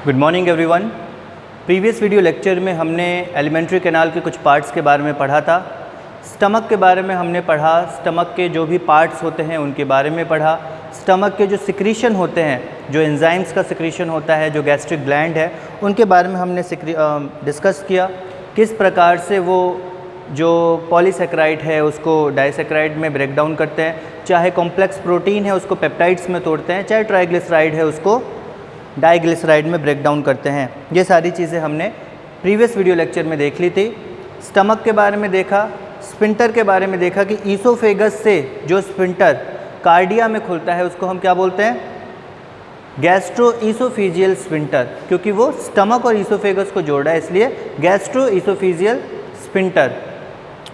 Good morning everyone. Previous video lecture में हमने alimentary canal के कुछ पार्ट्स के बारे में पढ़ा था। स्टमक के बारे में हमने पढ़ा, स्टमक के जो भी पार्ट्स होते हैं उनके बारे में पढ़ा। स्टमक के जो सिक्रीशन होते हैं, जो एंजाइम्स का सिक्रीशन होता है, जो गैस्ट्रिक ग्लैंड है, उनके बारे में हमने डिस्कस किया। किस प्रकार से वो जो पॉलीसेकेराइड है उसको डाइसेकेराइड में ब्रेक डाउन करते हैं, चाहे कॉम्प्लेक्स प्रोटीन है उसको पेप्टाइड्स में तोड़ते हैं, चाहे ट्राइग्लिसराइड है उसको डाइग्लिसराइड में ब्रेक डाउन करते हैं। ये सारी चीज़ें हमने प्रीवियस वीडियो लेक्चर में देख ली थी। स्टमक के बारे में देखा, स्फिंक्टर के बारे में देखा कि ईसोफेगस से जो स्फिंक्टर कार्डिया में खुलता है उसको हम क्या बोलते हैं, गैस्ट्रो ईसोफेजियल स्फिंक्टर, क्योंकि वो स्टमक और ईसोफेगस को जोड़ रहा है, इसलिए गैस्ट्रो ईसोफेजियल स्फिंक्टर।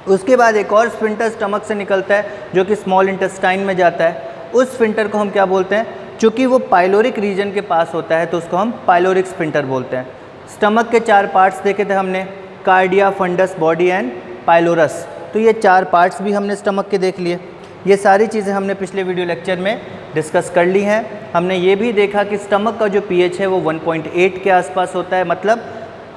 उसके बाद एक और स्फिंक्टर स्टमक से निकलता है जो कि स्मॉल इंटेस्टाइन में जाता है। उस स्फिंक्टर को हम क्या बोलते हैं, चूँकि वो पाइलोरिक रीजन के पास होता है तो उसको हम पाइलोरिक स्फिंक्टर बोलते हैं। स्टमक के 4 पार्ट्स देखे थे हमने, cardia, fundus, body and pylorus. तो ये 4 पार्ट्स भी हमने स्टमक के देख लिए। ये सारी चीज़ें हमने पिछले वीडियो लेक्चर में डिस्कस कर ली हैं। हमने ये भी देखा कि स्टमक का जो पीएच है वो 1.8 के आसपास होता है, मतलब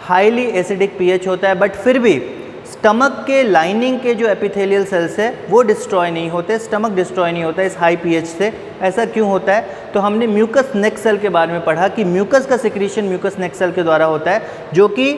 हाईली एसिडिक पीएच होता है। बट फिर भी स्टमक के लाइनिंग के जो एपिथेलियल सेल्स है वो डिस्ट्रॉय नहीं होते, स्टमक डिस्ट्रॉय नहीं होता इस हाई पीएच से। ऐसा क्यों होता है? तो हमने म्यूकस नेक सेल के बारे में पढ़ा कि म्यूकस का सिक्रीशन म्यूकस नेक सेल के द्वारा होता है, जो कि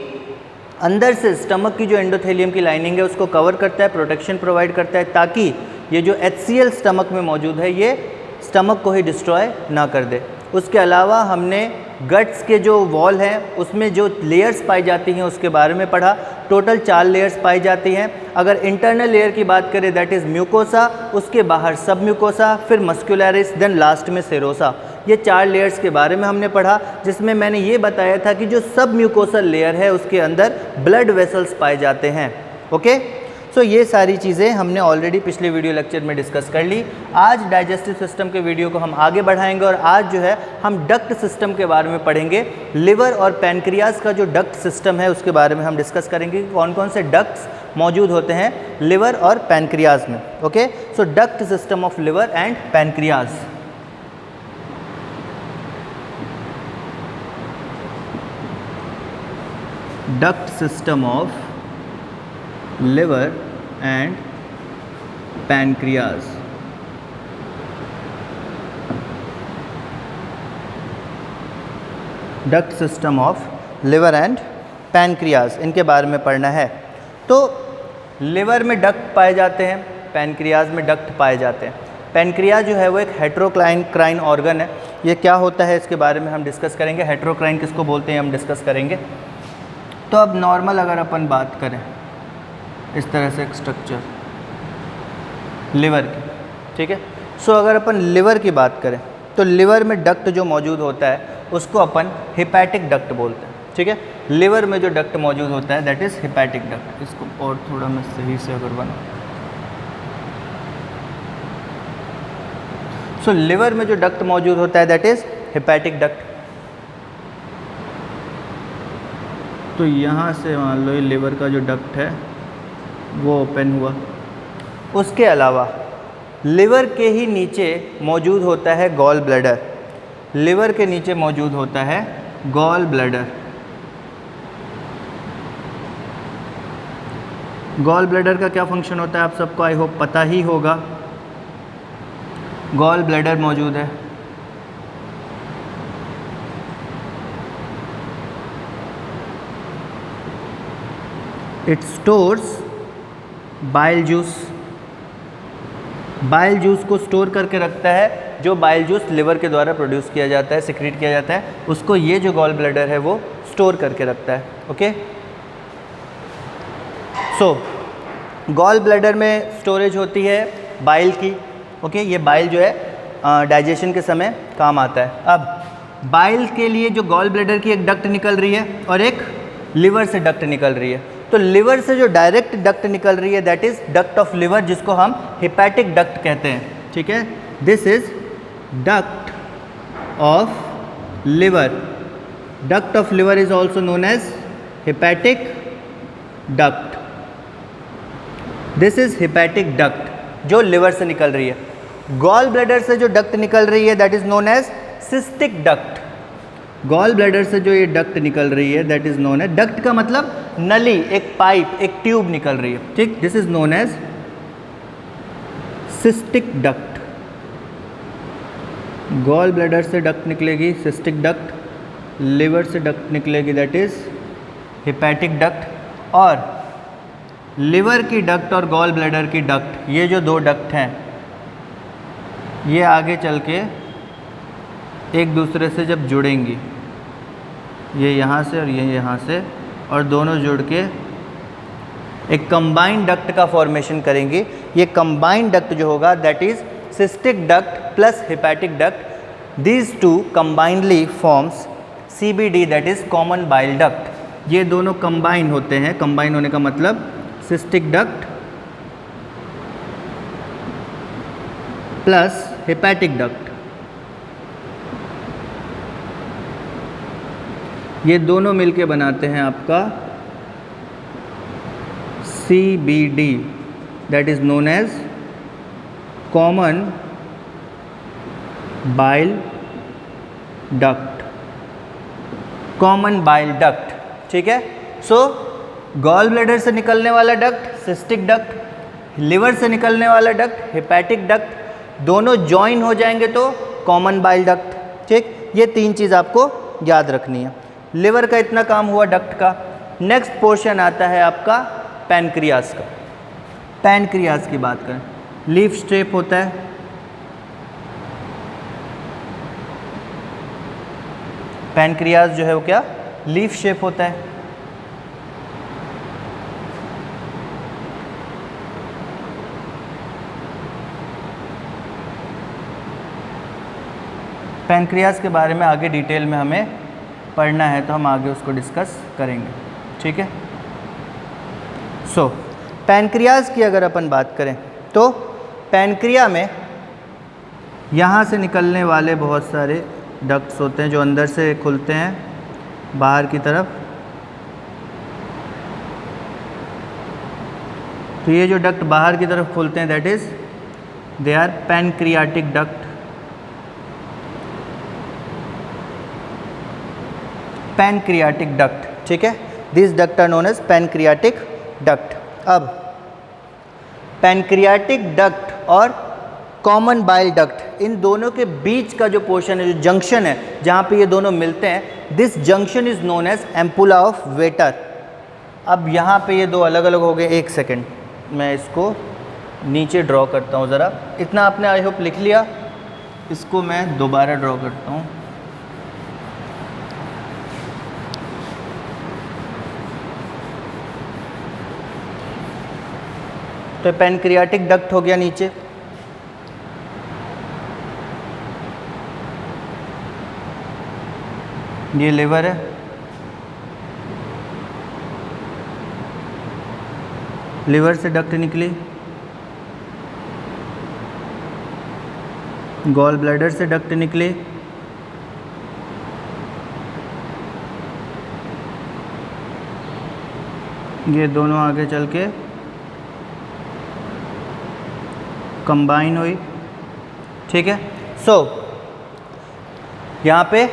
अंदर से स्टमक की जो एंडोथेलियम की लाइनिंग है उसको कवर करता है, प्रोटेक्शन प्रोवाइड करता है, ताकि ये जो HCl स्टमक में मौजूद है ये स्टमक को ही डिस्ट्रॉय ना कर दे। उसके अलावा हमने गट्स के जो वॉल हैं उसमें जो लेयर्स पाई जाती हैं उसके बारे में पढ़ा। टोटल 4 लेयर्स पाई जाती हैं। अगर इंटरनल लेयर की बात करें दैट इज़ म्यूकोसा, उसके बाहर सब म्यूकोसा, फिर मस्कुलरिस, देन लास्ट में सेरोसा। ये 4 लेयर्स के बारे में हमने पढ़ा, जिसमें मैंने ये बताया था कि जो सब म्यूकोसल लेयर है उसके अंदर ब्लड वेसल्स पाए जाते हैं। ओके, सो ये सारी चीज़ें हमने ऑलरेडी पिछले वीडियो लेक्चर में डिस्कस कर ली। आज डाइजेस्टिव सिस्टम के वीडियो को हम आगे बढ़ाएंगे और आज जो है हम डक्ट सिस्टम के बारे में पढ़ेंगे। लिवर और पैनक्रियाज का जो डक्ट सिस्टम है उसके बारे में हम डिस्कस करेंगे कि कौन कौन से डक्ट्स मौजूद होते हैं लिवर और पैनक्रियाज में। Okay, so duct system of liver and pancreas. Duct system of liver and pancreas. Duct system of liver and pancreas, इनके बारे में पढ़ना है। तो लिवर में डक्ट पाए जाते हैं, पैनक्रियाज में डक्ट पाए जाते हैं। पैनक्रियाज जो है वो एक हेट्रोक्राइन ऑर्गन है। ये क्या होता है इसके बारे में हम डिस्कस करेंगे। हेट्रोक्राइन किसको बोलते हैं हम डिस्कस करेंगे। तो अब नॉर्मल अगर अपन बात करें इस तरह से एक स्ट्रक्चर लिवर की, ठीक है। सो अगर अपन लिवर की बात करें तो लिवर में डक्ट जो मौजूद होता है उसको अपन हेपैटिक डक्ट बोलते हैं, ठीक है। लिवर में जो डक्ट मौजूद होता है दैट इज़ हेपैटिक डक्ट। इसको और थोड़ा मैं सही से अगर बनाऊँ, सो लिवर में जो डक्ट मौजूद होता है दैट इज़ हेपैटिक डक्ट। तो यहाँ से मान लो ये लिवर का जो डक्ट है वो ओपन हुआ। उसके अलावा लिवर के ही नीचे मौजूद होता है गॉल ब्लैडर। लिवर के नीचे मौजूद होता है गॉल ब्लैडर। गॉल ब्लैडर का क्या फंक्शन होता है आप सबको आई होप पता ही होगा। गॉल ब्लैडर मौजूद है, it stores bile juice. Bile juice को स्टोर करके रखता है। जो बाइल जूस लिवर के द्वारा प्रोड्यूस किया जाता है, सिक्रीट किया जाता है, उसको ये जो गॉल ब्लैडर है वो स्टोर करके रखता है। ओके, सो गॉल ब्लैडर में स्टोरेज होती है बाइल की। ओके, ये बाइल जो है डाइजेशन के समय काम आता है। अब बाइल के लिए जो गॉल ब्लैडर की एक डक्ट निकल रही है और एक लिवर से डक्ट निकल रही है। तो लिवर से जो डायरेक्ट डक्ट निकल रही है that is duct of liver, जिसको हम हेपैटिक डक्ट कहते हैं, ठीक है। This is duct of liver. Duct of liver is also known as hepatic duct. This is hepatic duct जो लिवर से निकल रही है। गॉल ब्लैडर से जो डक्ट निकल रही है that is known as cystic duct. Gall bladder से जो ये डक्ट निकल रही है that is known as, duct का मतलब नली, एक पाइप, एक ट्यूब निकल रही है, ठीक, this is known as cystic duct. Gall bladder से डक्ट निकलेगी सिस्टिक डक्ट, लिवर से डक्ट निकलेगी दैट इज हेपेटिक डक्ट, और लिवर की डक्ट और गॉल ब्लैडर की डक्ट, ये जो दो डक्ट हैं ये आगे चल के एक दूसरे से जब जुड़ेंगी, ये यहाँ से और ये यहाँ से, और दोनों जुड़ के एक कंबाइंड डक्ट का फॉर्मेशन करेंगे। ये कंबाइंड डक्ट जो होगा that is cystic duct plus hepatic duct, these two combinedly forms CBD that is common bile duct. ये दोनों कंबाइन होते हैं, कंबाइन होने का मतलब cystic duct plus hepatic duct, ये दोनों मिलके बनाते हैं आपका CBD that is known as common bile duct, common bile duct, ठीक है। सो गॉल ब्लैडर से निकलने वाला डक्ट सिस्टिक डक्ट, लिवर से निकलने वाला डक्ट हेपेटिक डक्ट, दोनों जॉइन हो जाएंगे तो कॉमन बाइल डक्ट, ठीक। ये तीन चीज़ आपको याद रखनी है। लिवर का इतना काम हुआ डक्ट का। नेक्स्ट पोर्शन आता है आपका पैनक्रियास का। पैनक्रियास की बात करें, लीफ स्टेप होता है, पैनक्रियास जो है वो क्या लीफ शेप होता है। पैनक्रियास के बारे में आगे डिटेल में हमें पढ़ना है तो हम आगे उसको डिस्कस करेंगे, ठीक है। सो पैनक्रियास की अगर अपन बात करें तो पैनक्रिया में यहाँ से निकलने वाले बहुत सारे डक्ट्स होते हैं जो अंदर से खुलते हैं बाहर की तरफ। तो ये जो डक्ट बाहर की तरफ खुलते हैं that is they are pancreatic duct. Pancreatic duct, ठीक है, this duct are known as pancreatic duct. अब पैनक्रियाटिक डक्ट और कॉमन बाइल डक्ट, इन दोनों के बीच का जो पोर्शन है, जो जंक्शन है जहाँ पे ये दोनों मिलते हैं, this junction is known as ampulla of Vater. अब यहाँ पे ये दो अलग अलग हो गए, एक सेकेंड मैं इसको नीचे ड्रॉ करता हूँ ज़रा। इतना आपने आई होप लिख लिया, इसको मैं दोबारा ड्रॉ करता हूँ। तो पैनक्रियाटिक डक्ट हो गया नीचे, ये लिवर है, लिवर से डक्ट निकली, गॉल ब्लैडर से डक्ट निकली, ये दोनों आगे चल के कंबाइन हुई, ठीक है। सो यहाँ पे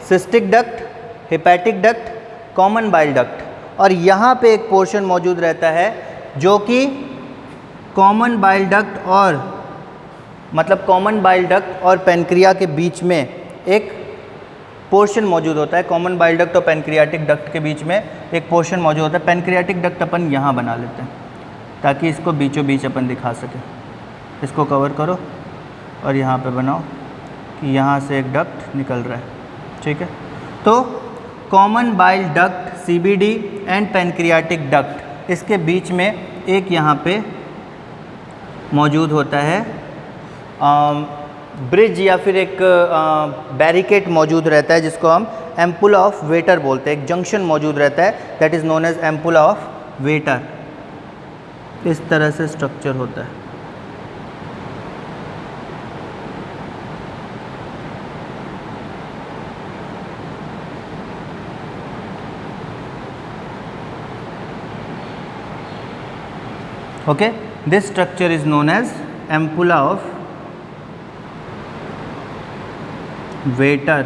cystic duct, hepatic duct, common bile duct, और यहाँ पे एक पोर्शन मौजूद रहता है जो कि कॉमन बाइल डक्ट और मतलब कॉमन बाइल डक्ट और पैनक्रिया के बीच में एक पोर्शन मौजूद होता है। कॉमन बाइल डक्ट और पैनक्रियाटिक डक्ट के बीच में एक पोर्शन मौजूद होता है। पैनक्रियाटिक डक्ट अपन यहाँ बना लेते हैं ताकि इसको बीचों बीच अपन दिखा सकें। इसको कवर करो और यहाँ पे बनाओ कि यहाँ से एक डक्ट निकल रहा है, ठीक है। तो common bile duct CBD and pancreatic duct, इसके बीच में एक यहाँ पे मौजूद होता है ब्रिज या फिर एक बैरिकेड मौजूद रहता है जिसको हम एम्पुला ऑफ वेटर बोलते हैं। एक जंक्शन मौजूद रहता है that is known as ampulla of Vater. इस तरह से स्ट्रक्चर होता है। Okay, this structure is known as ampulla of Vater।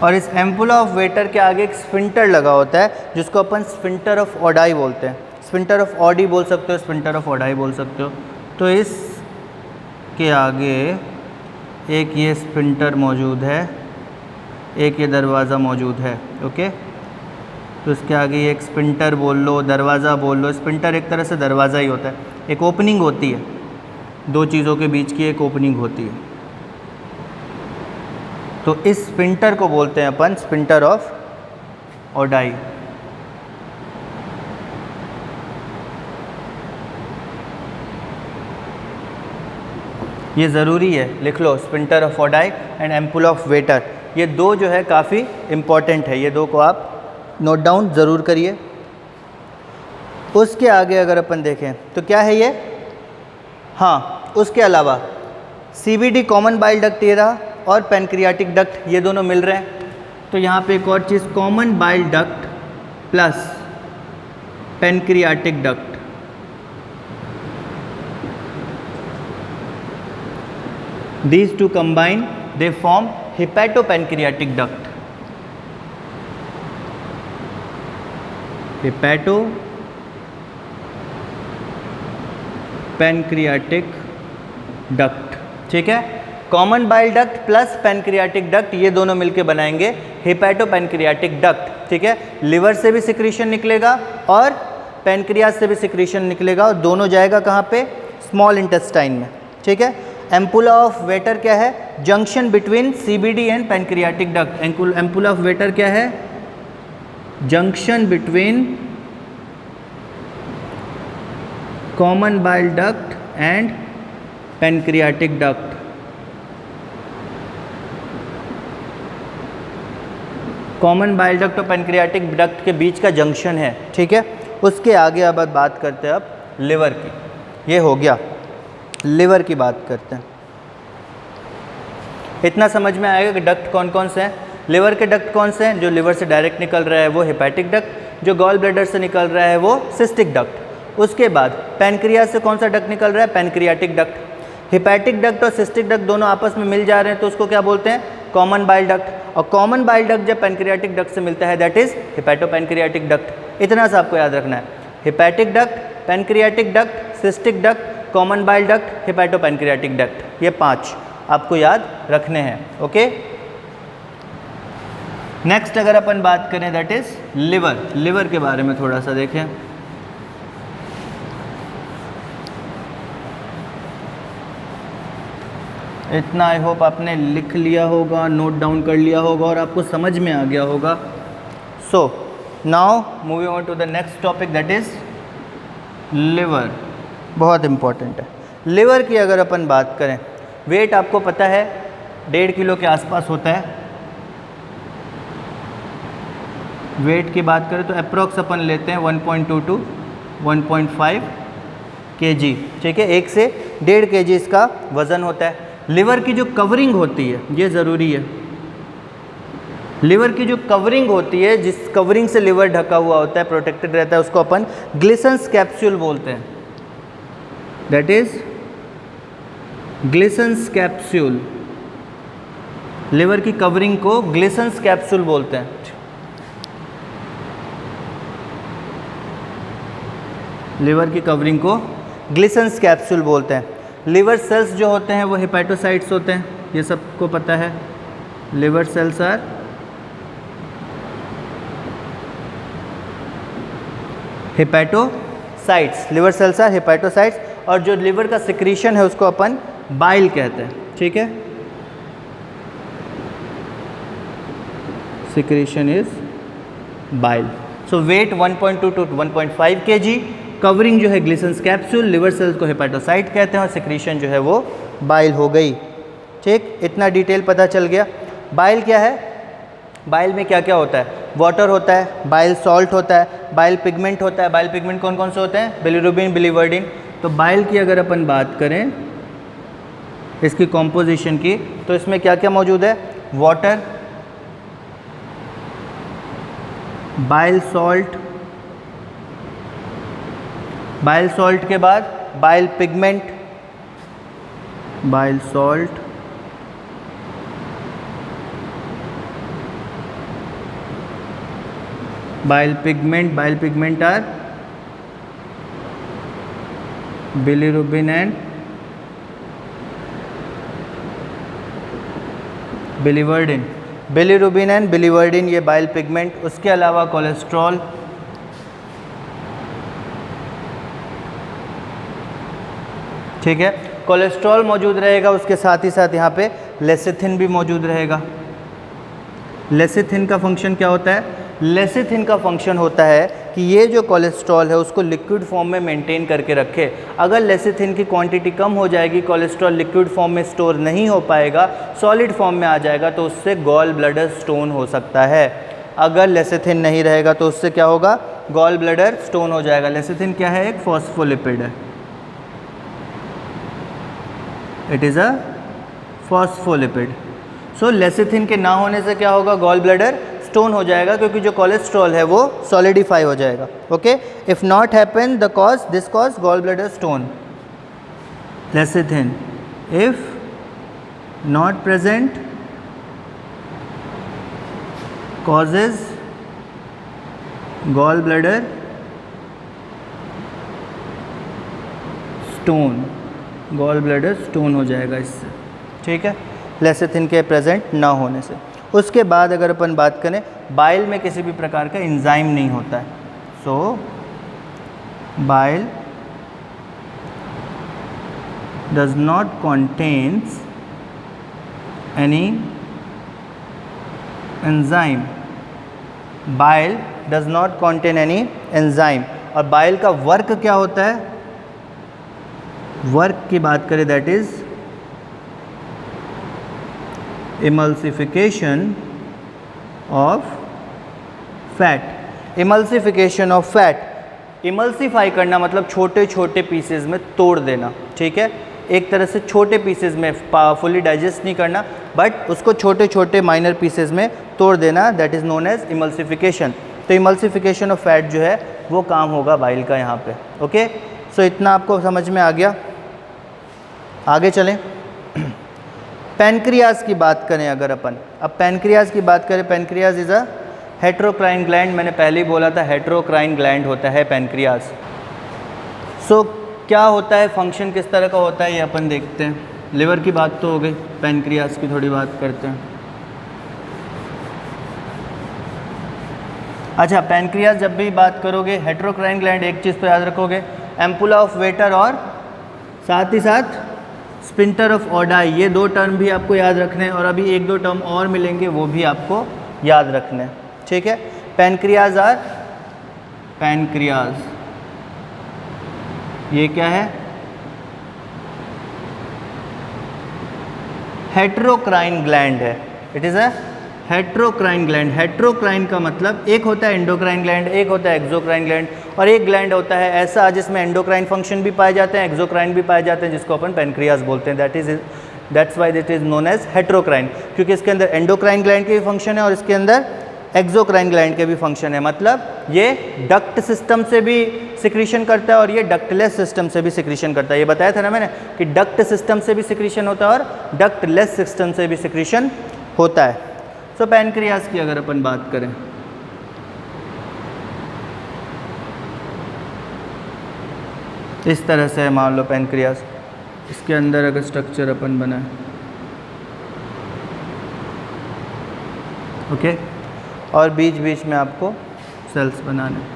और इस एम्पुला ऑफ वेटर के आगे एक स्फिंक्टर लगा होता है जिसको अपन स्फिंक्टर ऑफ ओडाई बोलते हैं। स्फिंक्टर ऑफ ऑडी बोल सकते हो, स्फिंक्टर ऑफ ओडाई बोल सकते हो। तो इस के आगे एक ये स्फिंक्टर मौजूद है, एक ये दरवाज़ा मौजूद है। ओके, तो इसके आगे ये एक स्फिंक्टर बोल लो, दरवाज़ा बोल लो। स्फिंक्टर एक तरह से दरवाज़ा ही होता है, एक ओपनिंग होती है, दो चीज़ों के बीच की एक ओपनिंग होती है। तो इस स्फिंक्टर को बोलते हैं अपन स्फिंक्टर ऑफ ओडाई। ये ज़रूरी है, लिख लो, sphincter of Oddi and ampulla of Vater. ये दो जो है काफ़ी इम्पॉर्टेंट है, ये दो को आप नोट डाउन ज़रूर करिए। उसके आगे अगर अपन देखें तो क्या है ये, हाँ, उसके अलावा CBD कॉमन बाइल डक्ट ये रहा और पैनक्रियाटिक डक्ट, ये दोनों मिल रहे हैं। तो यहाँ पे एक और चीज़, common bile duct plus pancreatic duct, these two combine they form hepatopancreatic duct. hepatopancreatic duct, ठीक है। Common bile duct plus pancreatic duct ये दोनों मिलके बनाएंगे हेपेटोपैनक्रियाटिक डक्ट, ठीक है। लिवर से भी सिक्रीशन निकलेगा और पैनक्रियास से भी सिक्रीशन निकलेगा और दोनों जाएगा कहाँ पे, स्मॉल इंटेस्टाइन में, ठीक है। एम्पुला ऑफ वेटर क्या है, junction between CBD and pancreatic duct. Ampulla of waiter क्या है, junction between common bile duct and pancreatic duct. Common bile duct और पैनक्रियाटिक डक्ट के बीच का जंक्शन है, ठीक है। उसके आगे अब बात करते हैं अब लिवर की, ये हो गया, लिवर की बात करते हैं। इतना समझ में आएगा कि डक्ट कौन कौन से हैं। लिवर के डक्ट कौन से हैं, जो लिवर से डायरेक्ट निकल रहा है वो हेपेटिक डक्ट, जो गॉल ब्लैडर से निकल रहा है वो सिस्टिक डक्ट। उसके बाद पैनक्रियास से कौन सा डक्ट निकल रहा है, पैनक्रियाटिक डक्ट। हेपेटिक डक्ट और सिस्टिक डक्ट दोनों आपस में मिल जा रहे हैं तो उसको क्या बोलते हैं, कॉमन बाइल डक्ट। और कॉमन बाइल डक्ट जब पैनक्रियाटिक डक्ट से मिलता है दैट इज हेपेटोपैनक्रियाटिक डक्ट। इतना सा आपको याद रखना है, hepatic duct, pancreatic duct, cystic duct, common bile duct, hepatopancreatic duct, ये 5 आपको याद रखने हैं। ओके, नेक्स्ट अगर अपन बात करें दैट इज लिवर। लिवर के बारे में थोड़ा सा देखें। इतना आई होप आपने लिख लिया होगा, नोट डाउन कर लिया होगा और आपको समझ में आ गया होगा। So now moving on to the next topic that is liver. बहुत इम्पॉर्टेंट है। लिवर की अगर अपन बात करें, वेट आपको पता है 1.5 किलो के आसपास होता है। वेट की बात करें तो अप्रोक्स अपन लेते हैं 1.2 to 1.5 kg, ठीक है। 1 से 1.5 kg इसका वज़न होता है। लिवर की जो कवरिंग होती है ये ज़रूरी है। लिवर की जो कवरिंग होती है, जिस कवरिंग से लिवर ढका हुआ होता है, प्रोटेक्टेड रहता है, उसको अपन ग्लिसन्स कैप्सूल बोलते हैं। That is Glisson's capsule. Liver की कवरिंग को ग्लिसन्स कैप्सूल बोलते हैं। लिवर की कवरिंग को ग्लिसन्स कैप्सूल बोलते हैं। लिवर सेल्स जो होते हैं वो हेपेटोसाइट्स होते हैं, ये सबको पता है। Liver cells are hepatocytes, liver cells are hepatocytes. और जो लिवर का सिक्रीशन है उसको अपन बाइल कहते हैं, ठीक है। Secretion is bile. So weight 1.2 to 1.5 kg, covering जो है ग्लिसन्स कैप्सूल, लिवर सेल्स को हेपेटोसाइट कहते हैं और सिक्रीशन जो है वो बाइल हो गई, ठीक। इतना डिटेल पता चल गया। बाइल क्या है, बाइल में क्या क्या होता है, वाटर होता है, बाइल सॉल्ट होता है, बाइल पिगमेंट होता है। बाइल पिगमेंट कौन कौन से होते हैं, बिलिरुबिन, बिलीवर्डिन। तो बाइल की अगर अपन बात करें इसकी कॉम्पोजिशन की, तो इसमें क्या क्या मौजूद है, water, bile salt, bile salt के बाद bile pigment, bile salt, Bile pigment are bilirubin and biliverdin. Bilirubin and biliverdin ये बाइल पिगमेंट। उसके अलावा कोलेस्ट्रॉल, ठीक है, कोलेस्ट्रॉल मौजूद रहेगा। उसके साथ ही साथ यहाँ पे लेसिथिन भी मौजूद रहेगा। लेसिथिन का फंक्शन क्या होता है? लेसिथिन का फंक्शन होता है कि ये जो कोलेस्ट्रॉल है उसको लिक्विड फॉर्म में मेंटेन करके रखे। अगर लेसिथिन की क्वांटिटी कम हो जाएगी, कोलेस्ट्रॉल लिक्विड फॉर्म में स्टोर नहीं हो पाएगा, सॉलिड फॉर्म में आ जाएगा, तो उससे गॉल ब्लैडर स्टोन हो सकता है। अगर लेसिथिन नहीं रहेगा तो उससे क्या होगा? गॉल ब्लैडर स्टोन हो जाएगा। लेसिथिन क्या है? एक फॉस्फोलिपिड है। It is a phospholipid. So lecithin के ना होने से क्या होगा? गॉल ब्लैडर स्टोन हो जाएगा, क्योंकि जो कोलेस्ट्रॉल है वो सॉलिडिफाई हो जाएगा। Okay, if not happen the cause this cause gall bladder stone. Lecithin if not present causes gall bladder stone. Gall bladder stone हो जाएगा इससे, ठीक है, लेसिथिन के प्रेजेंट ना होने से। उसके बाद अगर अपन बात करें, बाइल में किसी भी प्रकार का एंजाइम नहीं होता है। So bile does not contains any enzyme. Bile does not contain any enzyme. और बाइल का वर्क क्या होता है? वर्क की बात करें, that is emulsification of fat. Emulsification of fat. Emulsify करना मतलब छोटे छोटे पीसेस में तोड़ देना, ठीक है, एक तरह से छोटे पीसेस में, फुली डाइजेस्ट नहीं करना, बट उसको छोटे छोटे माइनर पीसेस में तोड़ देना, that is known as emulsification. तो इमल्सिफिकेशन ऑफ फैट जो है वो काम होगा बाइल का यहाँ पे। ओके, सो इतना आपको समझ में आ गया। आगे चलें। पैनक्रियाज की बात करें अगर अपन, अब पैनक्रियाज की बात करें, pancreas is a heterocrine gland. मैंने पहले ही बोला था हेट्रोक्राइन ग्लैंड होता है पैनक्रियाज। सो क्या होता है, फंक्शन किस तरह का होता है, ये अपन देखते हैं। लिवर की बात तो हो गई, पैनक्रियाज की थोड़ी बात करते हैं। अच्छा, पैनक्रियाज जब भी बात करोगे, हेट्रोक्राइन ग्लैंड एक चीज़ तो याद रखोगे, एम्पुला ऑफ वेटर और साथ ही साथ स्पिंटर ऑफ ओडाई, ये दो टर्म भी आपको याद रखने हैं। और अभी एक दो टर्म और मिलेंगे, वो भी आपको याद रखने हैं, ठीक है। पैनक्रियाज आर, पैनक्रियाज ये क्या है? हेट्रोक्राइन ग्लैंड है। It is a heterocrine gland. Heterocrine का मतलब एक होता है एंडोक्राइन ग्लैंड, एक होता है एक्सोक्राइन ग्लैंड, और एक ग्लैंड होता है ऐसा जिसमें एंडोक्राइन फंक्शन भी पाए जाते हैं, एक्सोक्राइन भी पाए जाते हैं, जिसको अपन पैनक्रियाज बोलते हैं। That's why it is known as heterocrine, क्योंकि इसके अंदर एंडोक्राइन ग्लैंड के भी फंक्शन है और इसके अंदर एक्सोक्राइन ग्लैंड के भी फंक्शन है। मतलब ये डक्ट सिस्टम से भी सिक्रीशन करता है और ये डक्टलेस सिस्टम से भी सिक्रीशन करता है। ये बताया था ना मैंने कि डक्ट सिस्टम से भी सिक्रीशन होता है और डक्टलेस सिस्टम से भी सिक्रीशन होता है। सो पैनक्रियाज की अगर अपन बात करें, इस तरह से मान लो पैनक्रियाज, इसके अंदर अगर स्ट्रक्चर अपन बनाए, ओके, और बीच बीच में आपको सेल्स बनाने।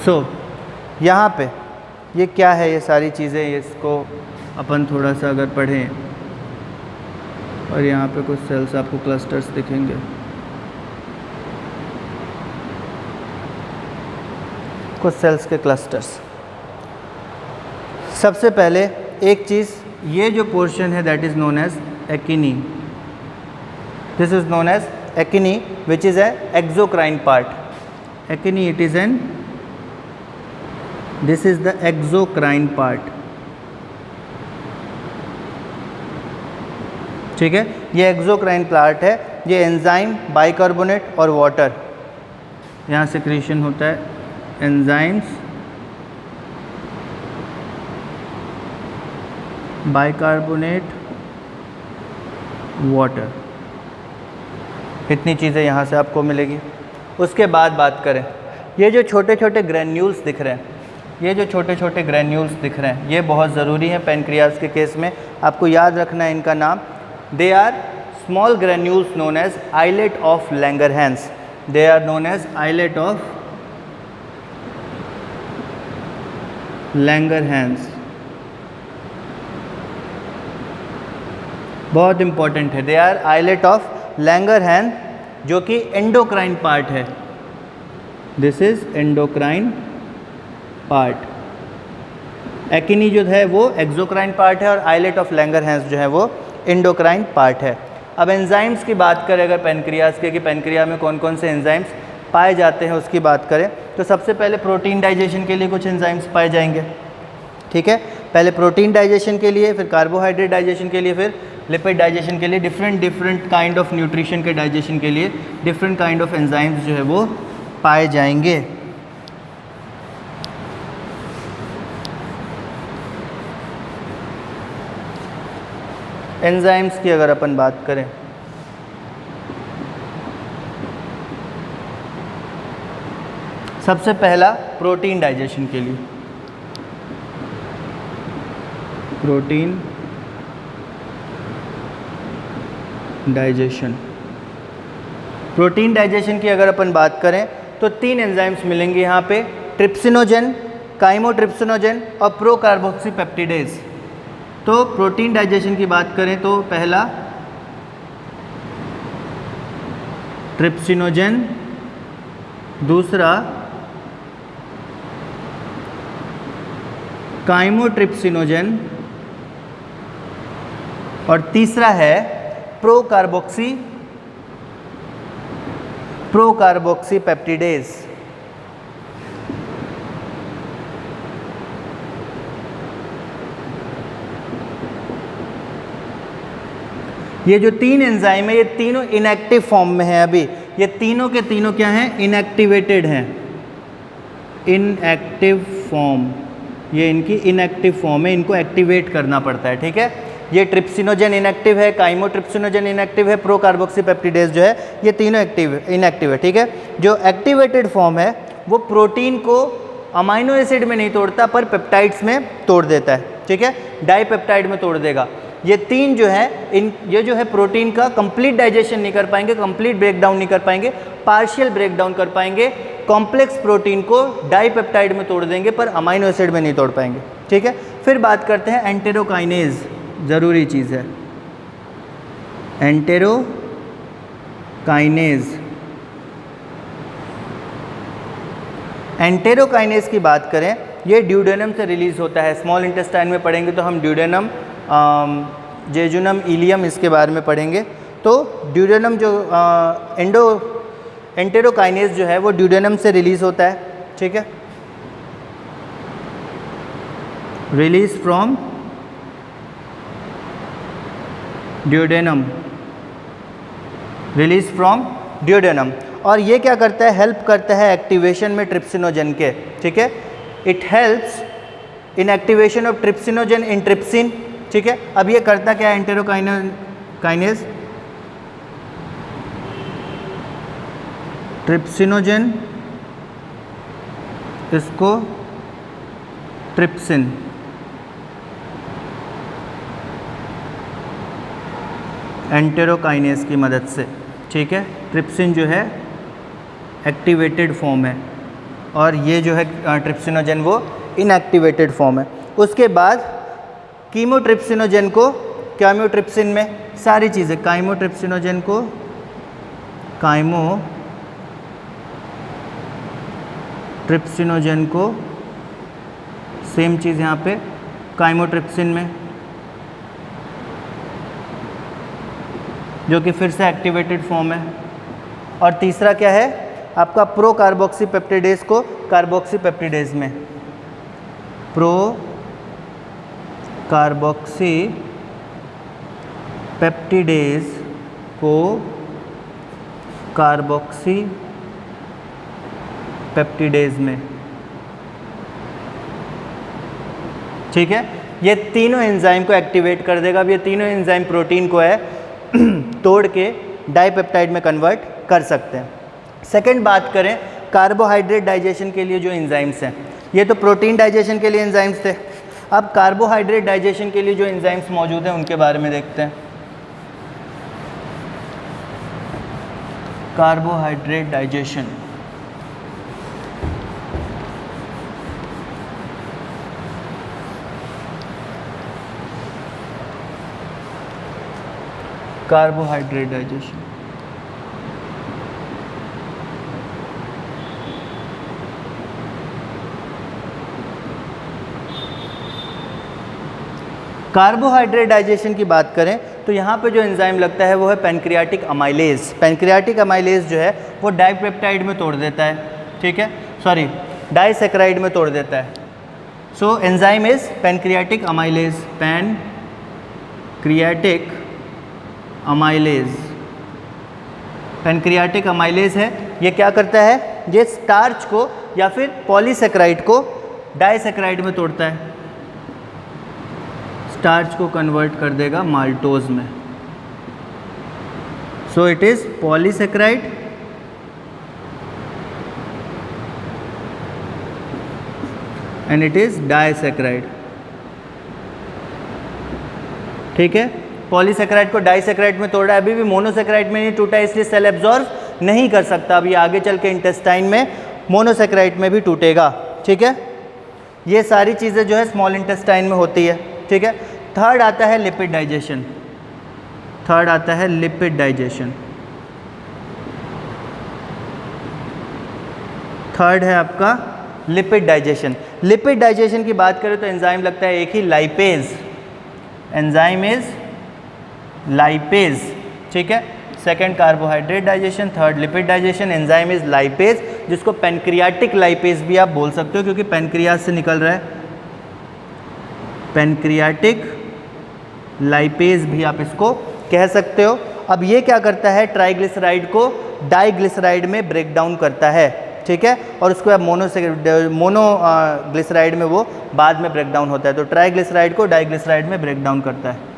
सो यहाँ पे ये क्या है, ये सारी चीज़ें, इसको अपन थोड़ा सा अगर पढ़ें, और यहाँ पे कुछ सेल्स आपको क्लस्टर्स दिखेंगे। कुछ सेल्स के क्लस्टर्स। सबसे पहले एक चीज़, ये जो पोर्शन है that is known as acini. This is known as acini which is a exocrine part. Acini it is an, this is the exocrine part, ठीक है, ये एक्सोक्राइन पार्ट है। ये एंजाइम, बाइकार्बोनेट और वाटर, यहाँ सेक्रेशन होता है एंजाइम्स, बाइकार्बोनेट, वाटर, इतनी चीज़ें यहाँ से आपको मिलेगी। उसके बाद बात करें, ये जो छोटे छोटे ग्रैन्यूल्स दिख रहे हैं, ये जो छोटे छोटे ग्रैन्यूल्स दिख रहे हैं, ये बहुत ज़रूरी है पैनक्रियाज के केस में, आपको याद रखना है इनका नाम। They are small granules known as islet of Langerhans. They are known as islet of Langerhans. बहुत इंपॉर्टेंट है, they are islet of Langerhans, जो कि एंडोक्राइन पार्ट है। This is endocrine part. एक्नी जो है वो एक्सोक्राइन पार्ट है और आइलेट ऑफ लैंगरहैंस जो है वो एंडोक्राइन पार्ट है। अब एंजाइम्स की बात करें अगर पैनक्रियाज के, कि पैनक्रिया में कौन कौन से एंजाइम्स पाए जाते हैं उसकी बात करें, तो सबसे पहले प्रोटीन डाइजेशन के लिए कुछ एंजाइम्स पाए जाएंगे। ठीक है, पहले प्रोटीन डाइजेशन के लिए, फिर कार्बोहाइड्रेट डाइजेशन के लिए, फिर लिपिड डाइजेशन के लिए, डिफरेंट काइंड ऑफ न्यूट्रिशन के डाइजेशन के लिए डिफरेंट काइंड ऑफ एंजाइम्स जो है वो पाए जाएंगे। एंजाइम्स की अगर अपन बात करें, सबसे पहला प्रोटीन डाइजेशन के लिए, प्रोटीन डाइजेशन। प्रोटीन डाइजेशन की अगर अपन बात करें तो 3 एंजाइम्स मिलेंगे यहाँ पे, ट्रिप्सिनोजेन, काइमोट्रिप्सिनोजेन और प्रोकार्बोक्सीपेप्टिडेज। तो प्रोटीन डाइजेशन की बात करें तो पहला ट्रिप्सिनोजेन, दूसरा काइमोट्रिप्सिनोजेन और तीसरा है प्रोकार्बोक्सीपेप्टिडेज। ये जो 3 एंजाइम है ये तीनों इनएक्टिव फॉर्म में है अभी। ये तीनों के तीनों क्या हैं? इनएक्टिवेटेड हैं, इनएक्टिव फॉर्म। ये इनकी इनएक्टिव फॉर्म है, इनको एक्टिवेट करना पड़ता है। ठीक है, ये ट्रिप्सिनोजेन इनएक्टिव है, काइमोट्रिप्सिनोजेन इनएक्टिव है, प्रोकार्बोक्सीपेप्टिडेज जो है ये तीनों इनएक्टिव है। ठीक है, जो एक्टिवेटेड फॉर्म है वो प्रोटीन को अमाइनो एसिड में नहीं तोड़ता पर पेप्टाइड्स में तोड़ देता है। ठीक है, डाइपेप्टाइड में तोड़ देगा। ये 3 जो है ये जो है प्रोटीन का कंप्लीट डाइजेशन नहीं कर पाएंगे, कंप्लीट ब्रेकडाउन नहीं कर पाएंगे, पार्शियल ब्रेकडाउन कर पाएंगे। कॉम्प्लेक्स प्रोटीन को डाइपेप्टाइड में तोड़ देंगे पर अमाइनो एसिड में नहीं तोड़ पाएंगे। ठीक है, फिर बात करते हैं एंटेरोकाइनेज, ज़रूरी चीज़ है एंटेरोकाइनेज। एंटेरोकाइनेज की बात करें, ये ड्यूडेनम से रिलीज़ होता है। स्मॉल इंटेस्टाइन में पढ़ेंगे तो हम ड्यूडेनम, जेजुनम, इलियम इसके बारे में पढ़ेंगे। तो ड्यूडेनम जो एंटेरोकाइनेज जो है वो ड्यूडेनम से रिलीज़ होता है। ठीक है, release from duodenum, release from duodenum. और ये क्या करता है? हेल्प करता है एक्टिवेशन में ट्रिप्सिनोजेन के। ठीक है, it helps in activation of trypsinogen in trypsin. ठीक है, अब ये करता क्या है एंटेरोकाइनेज? ट्रिप्सिनोजेन इसको ट्रिप्सिन, एंटेरोकाइनेज की मदद से। ठीक है, ट्रिप्सिन जो है एक्टिवेटेड फॉर्म है और ये जो है ट्रिप्सिनोजेन वो इनएक्टिवेटेड फॉर्म है। उसके बाद कीमोट्रिप्सिनोजेन को काइमोट्रिप्सिन में, सारी चीज़ें काइमोट्रिप्सिनोजेन को काइमोट्रिप्सिनोजेन को सेम चीज़ यहाँ पे काइमोट्रिप्सिन में, जो कि फिर से एक्टिवेटेड फॉर्म है। और तीसरा क्या है आपका? प्रोकार्बोक्सीपेप्टिडेज को कार्बोक्सीपेप्टिडेज में, पेप्टिडेज को कार्बोक्सी पेप्टिडेज में। ठीक है, ये तीनों एंजाइम को एक्टिवेट कर देगा। अब ये तीनों एंजाइम प्रोटीन को है तोड़ के डाइपेप्टाइड में कन्वर्ट कर सकते हैं। सेकंड बात करें कार्बोहाइड्रेट डाइजेशन के लिए जो एंजाइम्स हैं, ये तो प्रोटीन डाइजेशन के लिए एंजाइम्स थे। अब कार्बोहाइड्रेट डाइजेशन के लिए जो एंजाइम्स मौजूद हैं उनके बारे में देखते हैं। Carbohydrate digestion, carbohydrate digestion carbohydrate digestion की बात करें तो यहाँ पे जो एंजाइम लगता है वो है पैनक्रियाटिक अमाइलेज। पैनक्रियाटिक अमाइलेज जो है वो डाइपेप्टाइड में तोड़ देता है, ठीक है, सॉरी डाइसैकेराइड में तोड़ देता है। So enzyme is pancreatic amylase, pancreatic amylase. Pancreatic amylase है, ये क्या करता है, ये स्टार्च को या फिर पॉलीसैकेराइड को डाइसैकेराइड में तोड़ता है, स्टार्च को कन्वर्ट कर देगा माल्टोज में। So it is polysaccharide and it is disaccharide. ठीक है, पॉलीसैकेराइड को डाइसैकेराइड में तोड़ा है, अभी भी मोनोसैकेराइड में नहीं टूटा, इसलिए सेल एब्जॉर्ब नहीं कर सकता। अभी आगे चल के इंटेस्टाइन में मोनोसैकेराइड में भी टूटेगा। ठीक है, ये सारी चीज़ें जो है स्मॉल इंटेस्टाइन में होती है। ठीक है, थर्ड आता है लिपिड डाइजेशन। थर्ड आता है लिपिड डाइजेशन। थर्ड है आपका लिपिड डाइजेशन। लिपिड डाइजेशन की बात करें तो एंजाइम लगता है एक ही, लाइपेज। Enzyme is lipase. ठीक है, second carbohydrate digestion, third lipid digestion, enzyme is lipase, जिसको पैनक्रियाटिक लाइपेज भी आप बोल सकते हो क्योंकि पैनक्रियाज से निकल रहा है। पैनक्रियाटिक लाइपेज भी आप इसको कह सकते हो। अब ये क्या करता है, ट्राइग्लिसराइड को डाइग्लिसराइड में ब्रेक डाउन करता है। ठीक है, और उसको मोनोग्लिसराइड में वो बाद में ब्रेक डाउन होता है। तो ट्राइग्लिसराइड को डाइग्लिसराइड में ब्रेक डाउन करता है।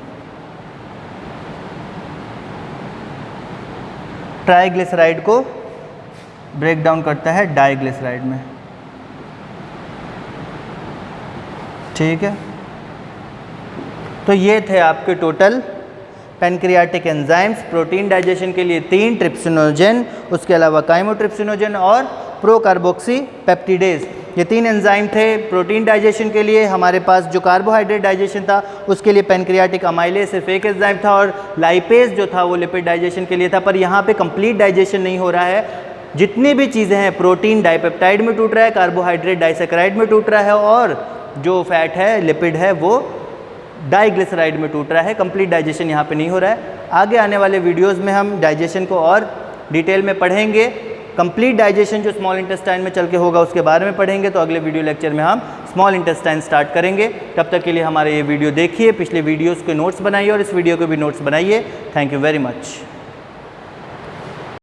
ट्राइग्लिसराइड को ब्रेक डाउन करता है डाइग्लिसराइड में। ठीक है, तो ये थे आपके total pancreatic enzymes. Protein digestion के लिए 3, ट्रिप्सिनोजन, उसके अलावा काइमोट्रिप्सिनोजन और प्रोकार्बोक्सी पेप्टिडेज, ये 3 एंजाइम थे। प्रोटीन डाइजेशन के लिए हमारे पास जो कार्बोहाइड्रेट डाइजेशन था उसके लिए पैनक्रियाटिक अमाइलेज सिर्फ एक एंजाइम था, और लाइपेज जो था वो लिपिड डाइजेशन के लिए था। पर यहाँ पे कंप्लीट डाइजेशन नहीं हो रहा है। जितनी भी चीज़ें हैं, प्रोटीन डाइपेप्टाइड में टूट रहा है, कार्बोहाइड्रेट डाइसैकेराइड में टूट रहा है, और जो फैट है, लिपिड है, वो डाइग्लिसराइड में टूट रहा है। कंप्लीट डाइजेशन यहाँ पे नहीं हो रहा है। आगे आने वाले वीडियोस में हम डाइजेशन को और डिटेल में पढ़ेंगे। कंप्लीट डाइजेशन जो स्मॉल इंटेस्टाइन में चल के होगा उसके बारे में पढ़ेंगे। तो अगले वीडियो लेक्चर में हम स्मॉल इंटेस्टाइन स्टार्ट करेंगे। तब तक के लिए हमारे ये वीडियो देखिए, पिछले वीडियोज़ के नोट्स बनाइए और इस वीडियो के भी नोट्स बनाइए। Thank you very much.